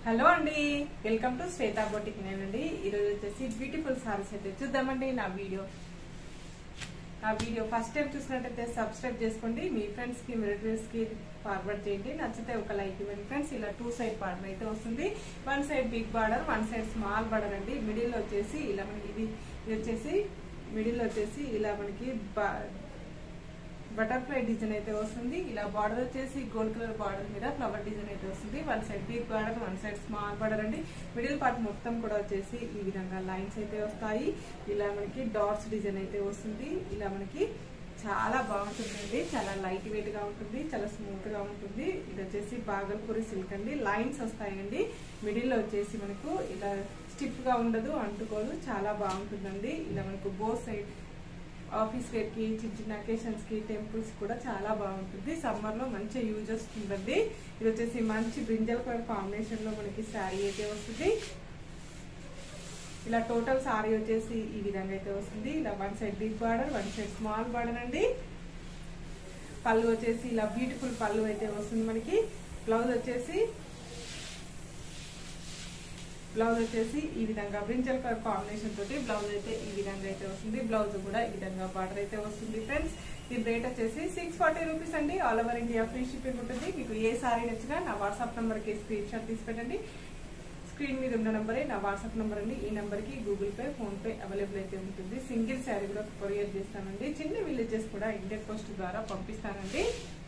Hello అండి, welcome to Shweta boutique. నేనండి ఈరోజు వచ్చేసి బ్యూటిఫుల్ సారీస్ అయితే చూద్దామండి. నా వీడియో ఫస్ట్ టైం చూసినట్టయితే సబ్స్క్రైబ్ చేసుకోండి. మీ ఫ్రెండ్స్ కి రిలేటివ్స్ కి ఫార్వర్డ్ చేయండి. నచ్చితే ఒక లైక్ ఇవ్వండి ఫ్రెండ్స్. ఇలా 2 సైడ్ బార్డర్ అయితే వస్తుంది. 1 side big border, 1 side small border అండి. మిడిల్ వచ్చేసి ఇలా మనకి ఇది వచ్చేసి మిడిల్ వచ్చేసి ఇలా మనకి బటర్ఫ్లై డిజైన్ అయితే వస్తుంది. ఇలా బార్డర్ వచ్చేసి గోల్డ్ కలర్ బార్డర్ మీద ఫ్లవర్ డిజైన్ అయితే వస్తుంది. 1 side big border, 1 side small border అండి. మిడిల్ పార్ట్ మొత్తం కూడా వచ్చేసి ఈ విధంగా లైన్స్ అయితే వస్తాయి. ఇలా మనకి డాట్స్ డిజైన్ అయితే వస్తుంది. ఇలా మనకి చాలా బాగుంటుందండి. చాలా లైట్ వెయిట్ గా ఉంటుంది, చాలా స్మూత్ గా ఉంటుంది. ఇది వచ్చేసి బాగల్పూరి సిల్క్ అండి. లైన్స్ వస్తాయండి. మిడిల్ లో వచ్చేసి మనకు ఇలా స్టిఫ్ గా ఉండదు, అంటుకోదు, చాలా బాగుంటుందండి. ఇలా మనకు బోత్ సైడ్ ఆఫీస్ వేర్ కి, చిన్న చిన్న అకేషన్స్ కి, టెంపుల్స్ కూడా చాలా బాగుంటుంది. సమ్మర్ లో మంచి యూజ్ వస్తుందండి. ఇది వచ్చేసి మంచి బ్రింజల్ కలర్ కాంబినేషన్ లో మనకి శారీ అయితే వస్తుంది. ఇలా టోటల్ శారీ వచ్చేసి ఈ విధంగా అయితే వస్తుంది. ఇలా 1 side big border, 1 side small border అండి. పళ్ళు వచ్చేసి ఇలా బ్యూటిఫుల్ పళ్ళు అయితే వస్తుంది మనకి. బ్లౌజ్ వచ్చేసి ఈ విధంగా బ్రింజల్ కలర్ కాంబినేషన్ తోటి బ్లౌజ్ అయితే ఈ విధంగా అయితే వస్తుంది. బ్లౌజ్ కూడా ఈ విధంగా బార్డర్ అయితే వస్తుంది ఫ్రెండ్స్. దీని రేట్ వచ్చేసి 640 రూపీస్ అండి. All over India free shipping ఉంటుంది. మీకు ఏ సారీ నచ్చినా నా వాట్సాప్ నంబర్ కి స్క్రీన్ షాట్ తీసి పెట్టండి. స్క్రీన్ మీద ఉన్న నంబరే నా వాట్సాప్ నంబర్ అండి. ఈ నంబర్ కి Google pay, phone pay available అయితే ఉంటుంది. సింగిల్ శారీ కూడా కొరియర్ చేస్తానండి. చిన్న విలేజెస్ కూడా ఇండియన్ పోస్ట్ ద్వారా పంపిస్తానండి.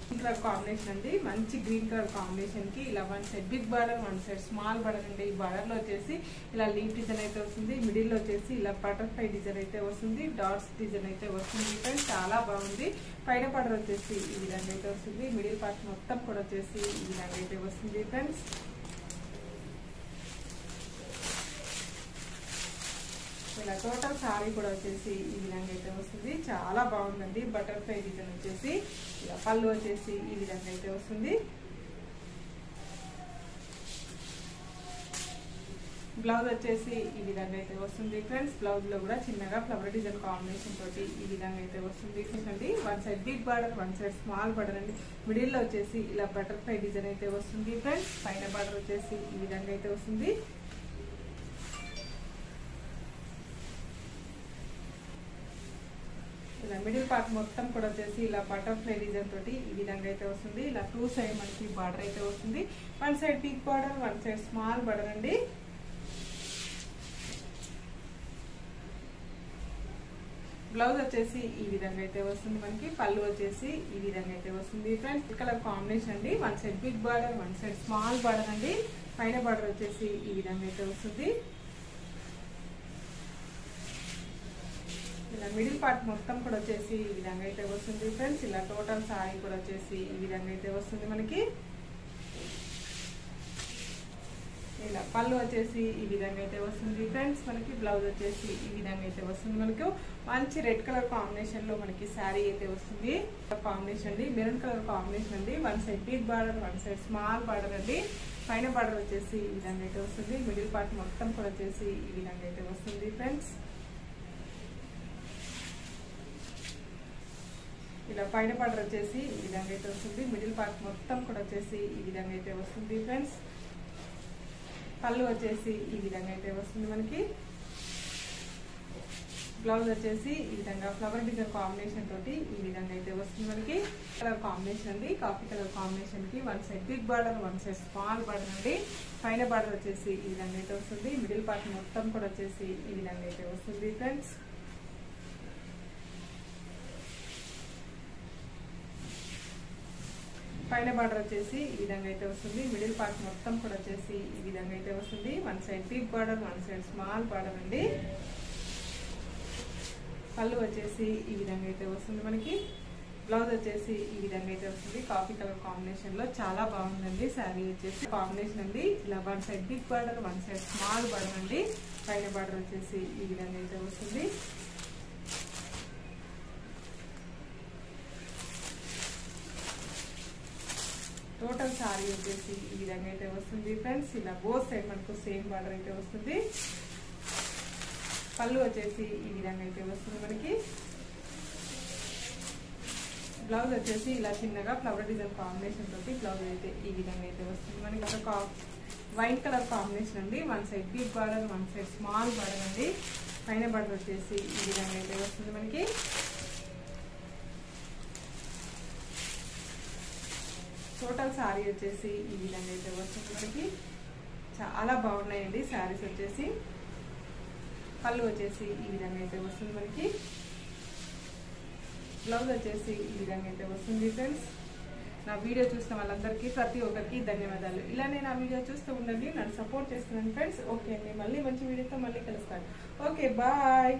గ్రీన్ కలర్ కాంబినేషన్ అండి. మంచి గ్రీన్ కలర్ కాంబినేషన్ కి ఇలా 1 side big border, 1 side small border అండి. ఈ బార్డర్ లో వచ్చేసి ఇలా లీఫ్ డిజైన్ అయితే వస్తుంది. మిడిల్ లో వచ్చేసి ఇలా బటర్ఫ్లై డిజైన్ అయితే వస్తుంది. డాట్స్ డిజైన్ అయితే వస్తుంది ఫ్రెండ్స్. చాలా బాగుంది. పైన బార్డర్ వచ్చేసి ఈ విధంగా అయితే వస్తుంది. మిడిల్ పార్ట్ మొత్తం కూడా వచ్చేసి ఈ విధంగా అయితే వస్తుంది ఫ్రెండ్స్. ఇలా టోటల్ సారీ కూడా వచ్చేసి ఈ విధంగా అయితే వస్తుంది. చాలా బాగుందండి. బటర్ఫ్లై డిజైన్ వచ్చేసి ఇలా పళ్ళు వచ్చేసి ఈ విధంగా అయితే వస్తుంది. బ్లౌజ్ వచ్చేసి ఈ విధంగా అయితే వస్తుంది ఫ్రెండ్స్. బ్లౌజ్ లో కూడా చిన్నగా ఫ్లవర్ డిజైన్ కాంబినేషన్ తోటి ఈ విధంగా అయితే వస్తుంది చూడండి. 1 side big border, 1 side small border అండి. మిడిల్ లో వచ్చేసి ఇలా బటర్ఫ్లై డిజైన్ అయితే వస్తుంది ఫ్రెండ్స్. పైన బార్డర్ వచ్చేసి ఈ విధంగా అయితే వస్తుంది. ఇలా మిడిల్ పార్ట్ మొత్తం కూడా వచ్చేసి ఇలా బటర్ఫ్లై డిజైన్ తోటి ఈ విధంగా అయితే వస్తుంది. ఇలా 2 సైడ్ మనకి బార్డర్ అయితే వస్తుంది. 1 side big border, 1 side small border అండి. బ్లౌజ్ వచ్చేసి ఈ విధంగా అయితే వస్తుంది మనకి. పళ్ళు వచ్చేసి ఈ విధంగా అయితే వస్తుంది ఫ్రెండ్స్. కలర్ కాంబినేషన్ అండి. 1 side big border, 1 side small border అండి. పైన బార్డర్ వచ్చేసి ఈ విధంగా అయితే వస్తుంది. ఇలా మిడిల్ పార్ట్ మొత్తం కూడా వచ్చేసి ఈ విధంగా అయితే వస్తుంది ఫ్రెండ్స్. ఇలా టోటల్ సారీ కూడా వచ్చేసి ఈ విధంగా అయితే వస్తుంది మనకి. ఇలా పళ్ళు వచ్చేసి ఈ విధంగా అయితే వస్తుంది ఫ్రెండ్స్ మనకి. బ్లౌజ్ వచ్చేసి ఈ విధంగా అయితే వస్తుంది మనకు. మంచి రెడ్ కలర్ కాంబినేషన్ లో మనకి శారీ అయితే వస్తుంది. కాంబినేషన్ అండి, మెరూన్ కలర్ కాంబినేషన్ అండి. 1 side big border, 1 side small border అండి. పైన బార్డర్ వచ్చేసి ఈ విధంగా అయితే వస్తుంది. మిడిల్ పార్ట్ మొత్తం కూడా వచ్చేసి ఈ విధంగా అయితే వస్తుంది ఫ్రెండ్స్. ఇలా పైన బార్డర్ వచ్చేసి ఈ విధంగా అయితే వస్తుంది. మిడిల్ పార్ట్ మొత్తం కూడా వచ్చేసి ఈ విధంగా అయితే వస్తుంది ఫ్రెండ్స్. పళ్ళు వచ్చేసి ఈ విధంగా అయితే వస్తుంది మనకి. బ్లౌజ్ వచ్చేసి ఈ విధంగా ఫ్లవర్ డిజైన్ కాంబినేషన్ తోటి ఈ విధంగా అయితే వస్తుంది మనకి. కలర్ కాంబినేషన్ అండి. కాఫీ కలర్ కాంబినేషన్ కి 1 side big border, 1 side small border అండి. పైన బార్డర్ వచ్చేసి ఈ విధంగా అయితే వస్తుంది. మిడిల్ పార్ట్ మొత్తం కూడా వచ్చేసి ఈ విధంగా అయితే వస్తుంది ఫ్రెండ్స్. పైన బార్డర్ వచ్చేసి ఈ విధంగా అయితే వస్తుంది. మిడిల్ పార్ట్ మొత్తం కూడా వచ్చేసి ఈ విధంగా అయితే వస్తుంది. 1 side big border, 1 side small border అండి. పళ్ళు వచ్చేసి ఈ విధంగా అయితే వస్తుంది మనకి. బ్లౌజ్ వచ్చేసి ఈ విధంగా అయితే వస్తుంది. కాఫీ కలర్ కాంబినేషన్ లో చాలా బాగుందండి శారీ వచ్చేసి. కాంబినేషన్ అండి. ఇలా 1 side big border, 1 side small border అండి. పైన బార్డర్ వచ్చేసి ఈ విధంగా అయితే వస్తుంది. టోటల్ సారీ వచ్చేసి ఈ విధంగా అయితే వస్తుంది ఫ్రెండ్స్. ఇలా బోత్ సైడ్ మనకు సేమ్ బార్డర్ అయితే వస్తుంది. పళ్ళు వచ్చేసి ఈ విధంగా అయితే వస్తుంది మనకి. బ్లౌజ్ వచ్చేసి ఇలా చిన్నగా ఫ్లవర్ డిజైన్ కాంబినేషన్ తోటి బ్లౌజ్ అయితే ఈ విధంగా అయితే వస్తుంది మనకి. వైన్ కలర్ కాంబినేషన్ అండి. One side big border, one side small border అండి. పైన బార్డర్ వచ్చేసి ఈ విధంగా అయితే వస్తుంది మనకి. టోటల్ శారీ వచ్చేసి ఈ విధంగా అయితే వస్తుంది మనకి. చాలా బాగున్నాయండి శారీస్ వచ్చేసి. పళ్ళు వచ్చేసి ఈ విధంగా అయితే వస్తుంది మనకి. బ్లౌజ్ వచ్చేసి ఈ విధంగా అయితే వస్తుంది ఫ్రెండ్స్. నా వీడియో చూసిన వాళ్ళందరికీ ప్రతి ఒక్కరికి ధన్యవాదాలు. ఇలానే నా వీడియో చూస్తూ ఉండండి, నన్ను సపోర్ట్ చేస్తున్నాను ఫ్రెండ్స్. ఓకే అండి, మళ్ళీ మంచి వీడియోతో మళ్ళీ కలుస్తాను. Okay, bye.